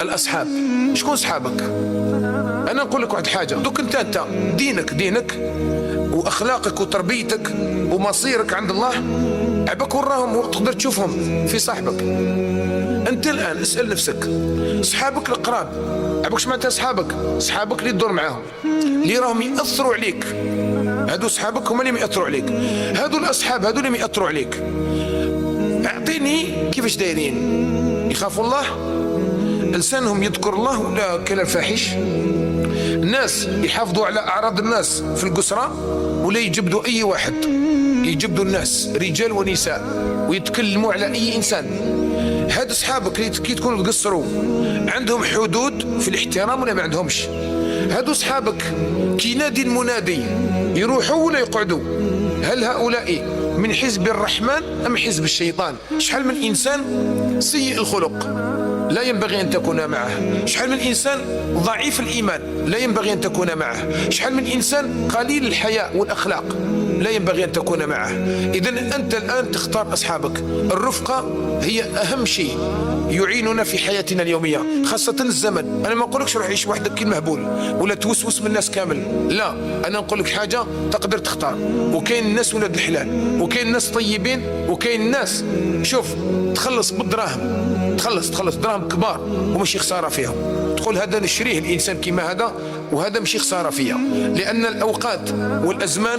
الأصحاب. شكون صحابك؟ أنا نقول لك واحد حاجة، دوك أنت دينك وأخلاقك وتربيتك ومصيرك عند الله عبك وراهم وتقدر تشوفهم في صاحبك. أنت الآن اسأل نفسك، صحابك القراب عبك معناتها صحابك اللي تدور معاهم اللي راهم يأثروا عليك، هادو صحابك هما اللي يأثروا عليك. هادو الأصحاب هادو اللي يأثروا عليك. أعطيني كيفاش دايرين، يخافوا الله، لسانهم يذكر الله ولا كلام فاحش، الناس يحافظوا على أعراض الناس في القسرة ولا يجبدوا أي واحد، يجبدوا الناس رجال ونساء ويتكلموا على أي إنسان. هاد أصحابك اللي كي تكونوا تقصروا عندهم حدود في الاحترام ولا ما عندهمش. هادو أصحابك كي ينادي المنادي يروحوا ولا يقعدوا. هل هؤلاء من حزب الرحمن أم حزب الشيطان؟ شحال من إنسان سيء الخلق لا ينبغي أن تكون معه، شحال من إنسان ضعيف الإيمان لا ينبغي أن تكون معه، شحال من إنسان قليل الحياء والأخلاق لا ينبغي أن تكون معه. إذن أنت الآن تختار أصحابك. الرفقة هي أهم شيء يعيننا في حياتنا اليومية، خاصة الزمن. أنا ما نقولكش روح عيش وحدك كي المهبول ولا توسوس من الناس كامل، لا، أنا نقول لك حاجة تقدر تختار. وكاين الناس ولاد الحلال، وكاين الناس طيبين، وكاين الناس شوف تخلص بالدراهم، تخلص دراهم كبار وماشي خسارة فيهم، تقول هذا نشريه الإنسان كما هذا وهذا ماشي خسارة فيها، لأن الأوقات والأزمان